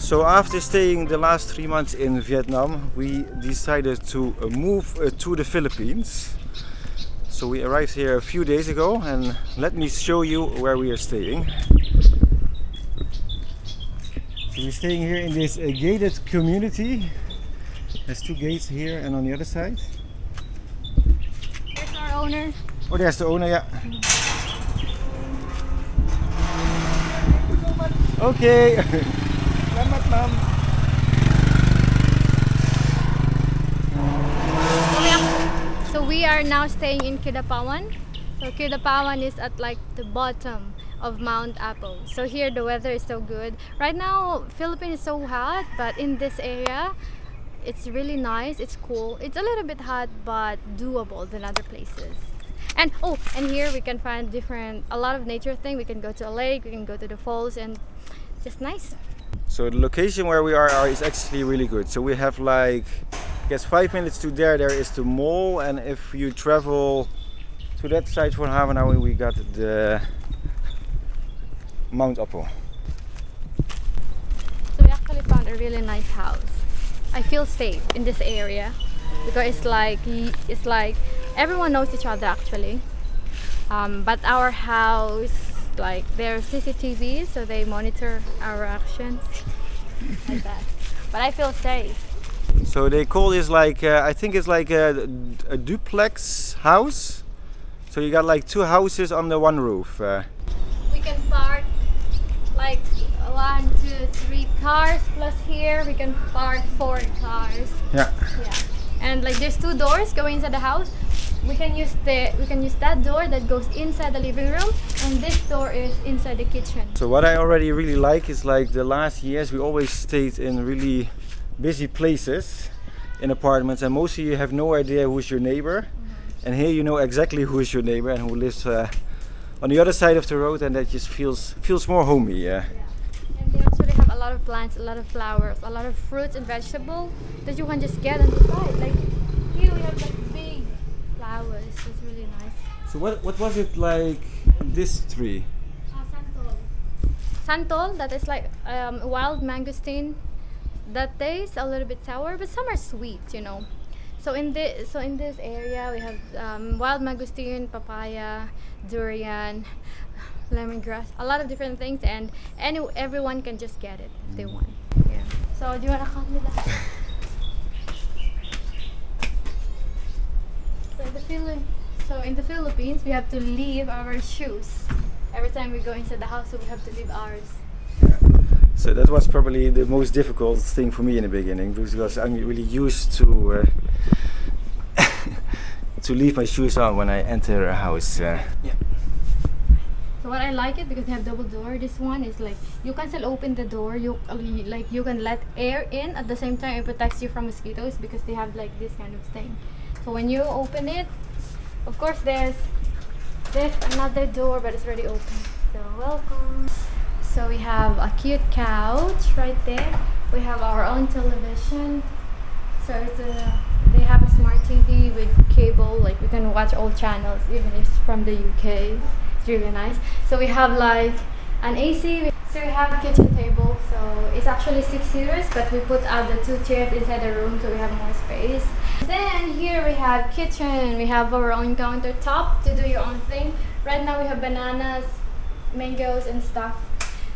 So after staying the last 3 months in Vietnam, we decided to move to the Philippines. So we arrived here a few days ago, and let me show you where we are staying. So we're staying here in this gated community. There's 2 gates here and on the other side. There's our owner. Oh, there's the owner, yeah. Okay. Selamat, Ma'am. So we are now staying in Kidapawan. So Kidapawan is at like the bottom of Mount Apo. So here the weather is so good. Right now, Philippines is so hot, but in this area, it's really nice. It's cool. It's a little bit hot, but doable than other places. And oh, and here we can find a lot of nature thing. We can go to a lake, we can go to the falls, and just nice. So the location where we are is actually really good. So we have like, I guess 5 minutes to there is the mall, and if you travel to that side for half an hour, we got the Mount Apo. So we actually found a really nice house. I feel safe in this area because it's like everyone knows each other actually. But our house, like there's CCTV, so they monitor our actions like that. But I feel safe. So they call this like I think it's like a duplex house. So you got like 2 houses under one roof. We can park like 1, 2, 3 cars, plus here we can park 4 cars. Yeah. And like there's 2 doors going inside the house. We can use that door that goes inside the living room, and this door is inside the kitchen. So what I already really like is like the last years we always stayed in really busy places in apartments, and mostly you have no idea who's your neighbor. And here you know exactly who is your neighbor and who lives on the other side of the road, and that just feels more homey. Yeah. And they also have a lot of plants, a lot of flowers, a lot of fruits and vegetables that you can just get on the side. Like here we have like big flowers. It's really nice. So what was it like this tree? Santol. Santol, that is like wild mangosteen. That tastes a little bit sour, but some are sweet, you know. So in this area we have wild mangosteen, papaya, durian, lemongrass, a lot of different things, and everyone can just get it if they want. Yeah. So do you wanna come with us? So in the Philippines, we have to leave our shoes every time we go inside the house. So we have to leave ours. So that was probably the most difficult thing for me in the beginning, because I'm really used to to leave my shoes on when I enter a house. Yeah. So what I like it because they have double door. This one is like you can still open the door. You can let air in at the same time. It protects you from mosquitoes because they have like this kind of thing. So when you open it, of course there's another door, but it's already open. So welcome. So we have a cute couch right there. We have our own television. So they have a smart TV with cable, like we can watch all channels even if it's from the UK. It's really nice. So we have like an AC. So we have a kitchen table. So it's actually 6 seaters, but we put out the 2 chairs inside the room so we have more space. Then here we have kitchen. We have our own countertop to do your own thing. Right now we have bananas, mangoes and stuff.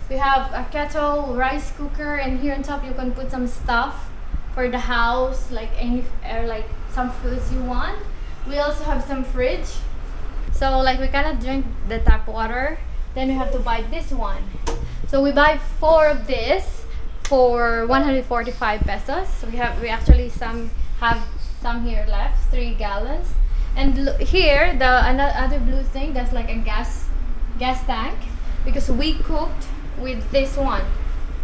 We have a kettle, rice cooker, and here on top you can put some stuff for the house, like like some foods you want. We also have some fridge. So like we cannot drink the tap water, then we have to buy this one. So we buy 4 of this for 145 pesos. So we actually have some here left, 3 gallons. And here the other blue thing, that's like a gas tank, because we cooked with this one.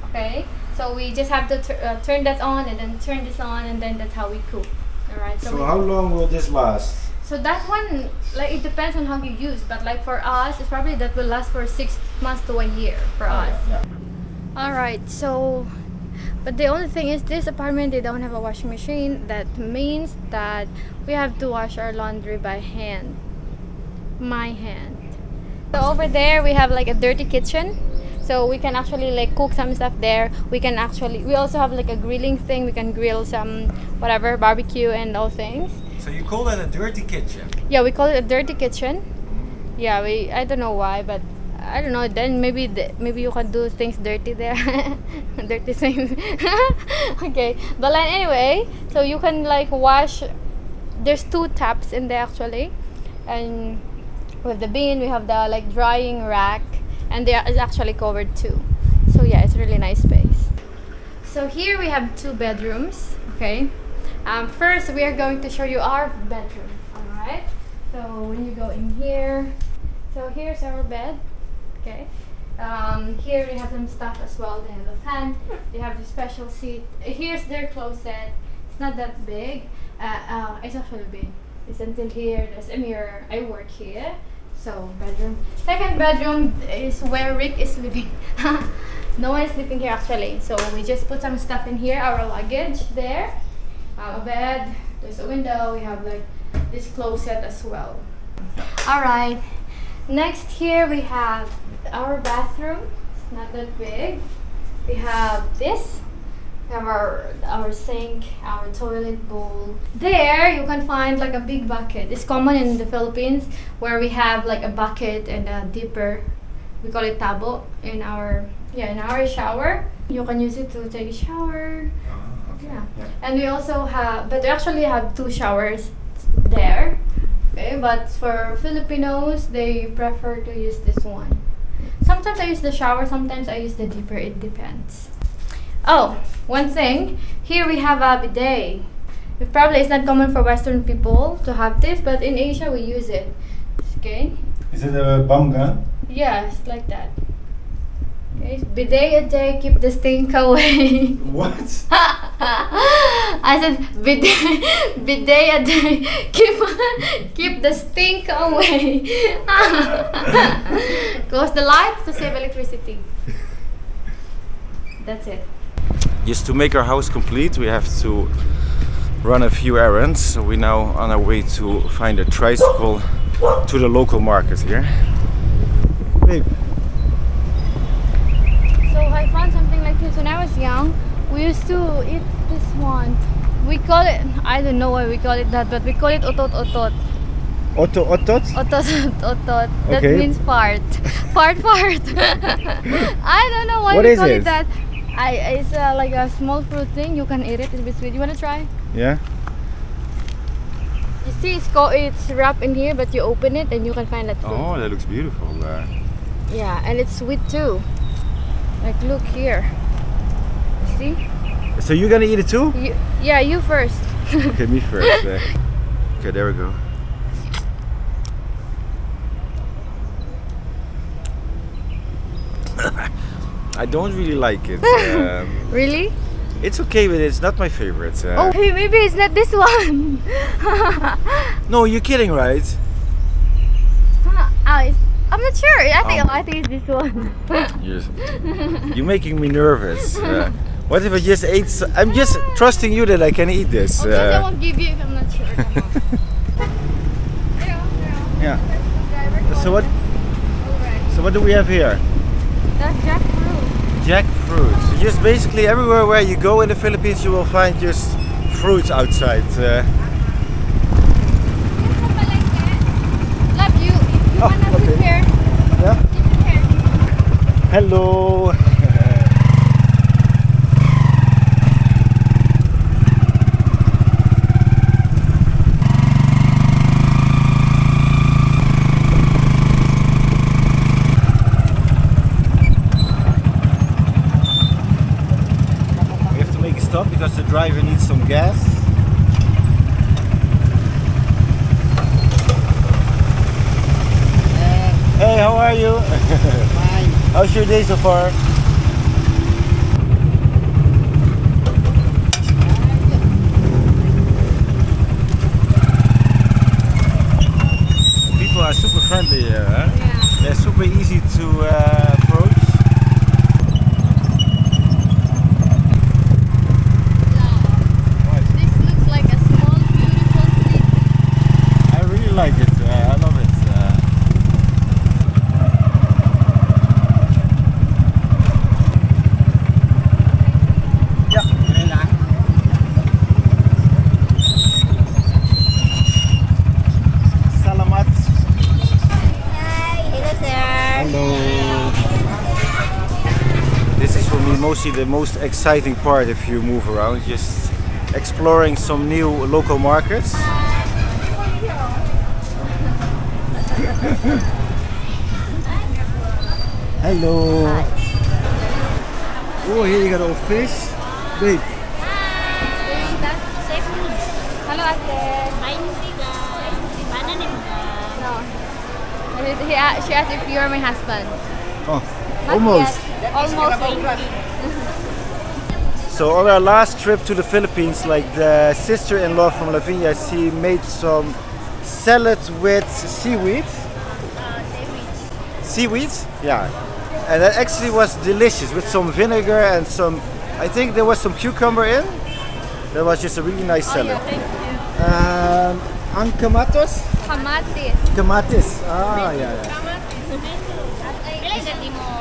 Okay, so we just have to turn that on and then turn this on, and then that's how we cook. All right. So how long will this last? So that one, like it depends on how you use, but like for us, it's probably that will last for 6 months to a year for us. Yeah. All right. So, but the only thing is this apartment, they don't have a washing machine. That means that we have to wash our laundry by hand. My hand. So over there we have like a dirty kitchen. So we can actually like cook some stuff there. We also have like a grilling thing. We can grill some whatever, barbecue and all things. So you call that a dirty kitchen? Yeah, we call it a dirty kitchen. Yeah, I don't know why, but I don't know. Then maybe you can do things dirty there, dirty things. Okay, but like anyway, so you can like wash. There's 2 taps in there actually, and with the bin we have the like drying rack, and there is actually covered too. So yeah, it's a really nice space. So here we have 2 bedrooms. Okay, first we are going to show you our bedroom. All right. So when you go in here, so here's our bed. Okay. Here we have some stuff as well. They have a fan. They have the special seat. Here's their closet. It's not that big. It's actually big. It's until here. There's a mirror. I work here. So bedroom. Second bedroom is where Rick is living. No one is sleeping here actually. So we just put some stuff in here. Our luggage there. A bed. There's a window. We have like this closet as well. All right. Next here we have our bathroom. It's not that big. We have this. We have our sink, our toilet bowl. There you can find like a big bucket. It's common in the Philippines where we have like a bucket and a dipper. We call it tabo in our shower. You can use it to take a shower. Okay. Yeah. And we also have, but we actually have 2 showers there. Okay, but for Filipinos, they prefer to use this one. Sometimes I use the shower, sometimes I use the dipper, it depends. Oh, one thing, here we have a bidet. Probably it's not common for Western people to have this, but in Asia we use it. Okay? Is it a bum gun? Yes, like that. Okay, bidet a day, keep the stink away. What? I said bidet a day, keep the stink away. Close the lights to save electricity. That's it. Just to make our house complete, we have to run a few errands. So we're now on our way to find a tricycle to the local market here. Babe. So I found something like this when I was young. We used to eat this one. We call it, I don't know why we call it that, but we call it otot otot. Otot? Otot otot. That Okay. means fart. Fart. I don't know why What we is call it? it that. It's like a small fruit thing. You can eat it. It's a bit sweet. You wanna try? Yeah. You see, it's wrapped in here, but you open it and you can find that fruit. Oh, that looks beautiful. Yeah, and it's sweet too. Like look here. See? So you're gonna eat it too? Yeah, you first. Okay, me first. Okay, there we go. I don't really like it. Really? It's okay, but it's not my favorite. Oh, hey, maybe it's not this one. No, you're kidding, right? I'm not sure. I think it's this one. You're making me nervous. What if I just ate? I'm just trusting you that I can eat this. Okay, I won't give you if I'm not sure. Come on. Yeah. So what do we have here? That's jackfruit. Jackfruit. So just basically everywhere where you go in the Philippines, you will find just fruits outside. Love you. If you wanna sit here, Yeah. sit here. Hello. Because the driver needs some gas. Hey, how are you? Fine. How's your day so far? People are super friendly here, huh? Yeah. They're super easy to approach. Like it, I love it. mostly the most exciting part if you move around, just exploring some new local markets. Hello. Oh, here you got all fish. Babe. Hello, ate. No. She asked if you're my husband. Oh, Not almost. yet. Almost. So on our last trip to the Philippines, like the sister-in-law from Lavinia, she made some salad with seaweed. Seaweed? Yeah. And that actually was delicious with some vinegar and some, I think there was some cucumber in. That was just a really nice salad. Ang kamatos? Kamatis. Kamatis. Ah, yeah.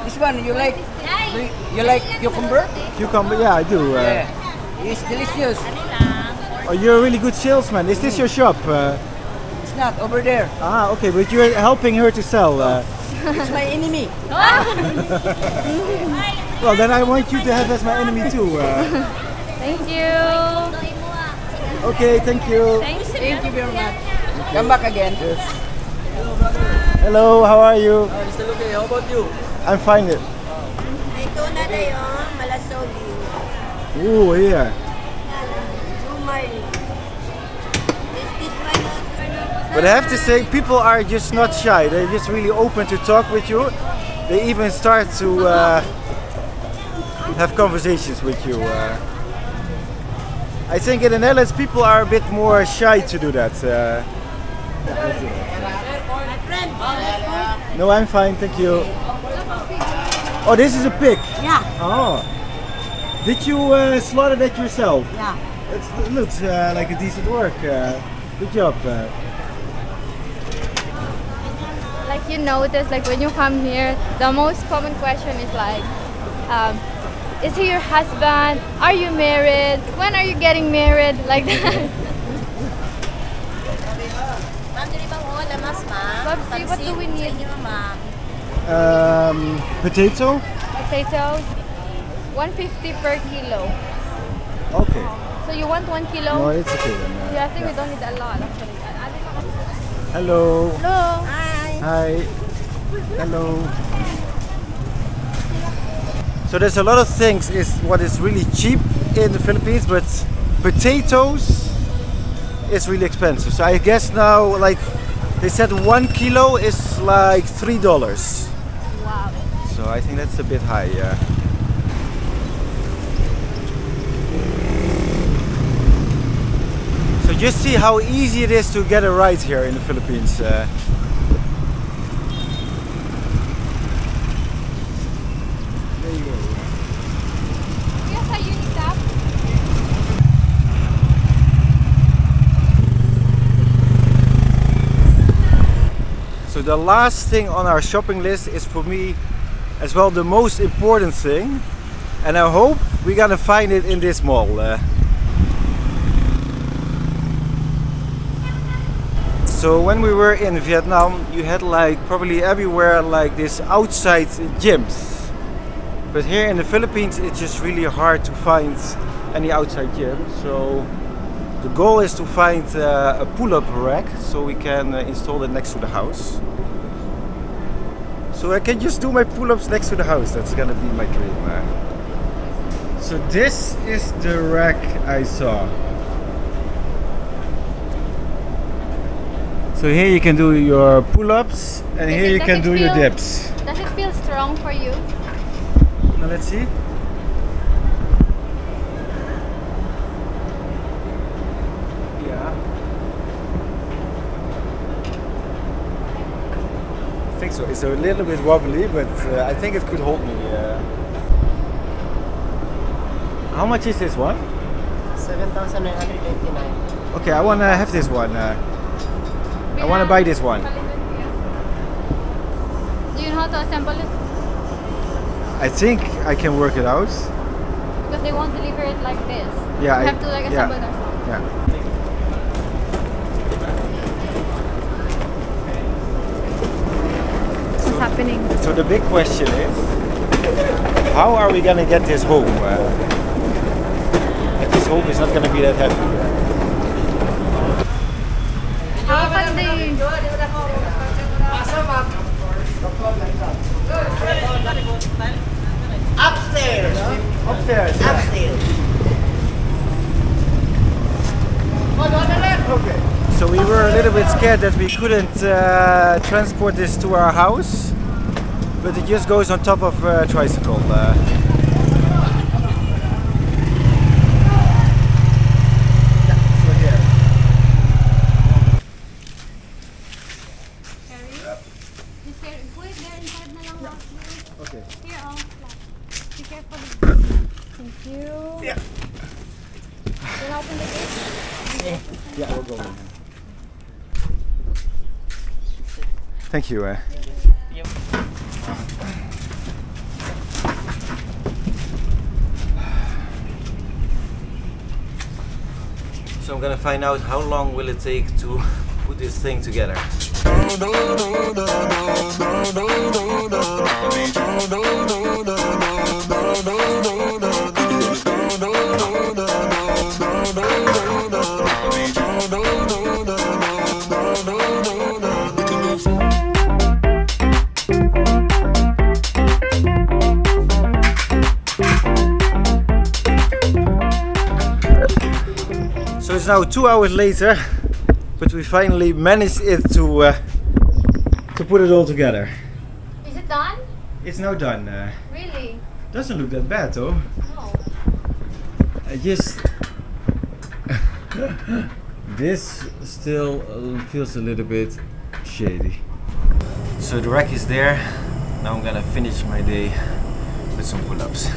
This one you like? You like cucumber? Cucumber, yeah, I do. Yeah, it's delicious. Oh, you're a really good salesman. Is this your shop? It's not over there. Ah, okay, but you're helping her to sell. It's my enemy. Well, then I want you to have as my enemy too. Thank you. Okay, thank you. Thank you very much. Come back again. Yes. Hello, how are you? Mr. Luque, how about you? I'm fine. Ito na tayo, malasogi. Ooh, here. Umarli. Is this one? But I have to say, people are just not shy. They're just really open to talk with you. They even start to have conversations with you. I think in the Netherlands, people are a bit more shy to do that. No, I'm fine, thank you. Oh, this is a pig. Yeah. Oh. Did you slaughter that yourself? Yeah. It looks like a decent work. Good job. Like you notice, like when you come here, the most common question is like, is he your husband? Are you married? When are you getting married? Like that. Ma'am, di ba mo lamas, ma'am? Babsi, what do we need? Ma'am. Potato? Potatoes, 150 per kilo. Okay. So you want 1 kilo? No, it's okay then. Yeah, I think we don't need a lot actually. Hello. Hello. Hi. Hi. Hello. So there's a lot of things is what is really cheap in the Philippines, but potatoes is really expensive. So I guess now, like they said, 1 kilo is like $3. Wow. So I think that's a bit high. Yeah. So just see how easy it is to get a ride here in the Philippines. There you go. Yes, I use that. So the last thing on our shopping list is for me as well the most important thing, and I hope we're gonna find it in this mall. So when we were in Vietnam, you had like probably everywhere like this outside gyms, but here in the Philippines it's just really hard to find any outside gym. So the goal is to find a pull-up rack so we can install it next to the house. So I can just do my pull-ups next to the house. That's gonna be my dream. So this is the rack I saw. So here you can do your pull-ups and here you can do your dips. Does it feel strong for you? Now let's see. I think so. It's a little bit wobbly, but I think it could hold me. How much is this one? 7,989. Okay, I want to have this one. I want to buy this one. Do you know how to assemble it? I think I can work it out. Because they won't deliver it like this. Yeah, You have to like assemble it. Yeah. What's happening? So the big question is, How are we gonna get this home? This home is not gonna be that heavy. How can they? Upstairs. Upstairs. Upstairs. Okay. So we were a little bit scared that we couldn't transport this to our house, but it just goes on top of a tricycle. Okay. Here, be careful. Thank you. Yeah. Can I open the gate? Yeah, we'll go in. Thank you. So I'm gonna find out how long will it take to put this thing together. So it's now 2 hours later, but we finally managed it to put it all together. Is it done? It's now done. Really? Doesn't look that bad though. No. I just this still feels a little bit shady. So the rack is there. Now I'm gonna finish my day with some pull-ups.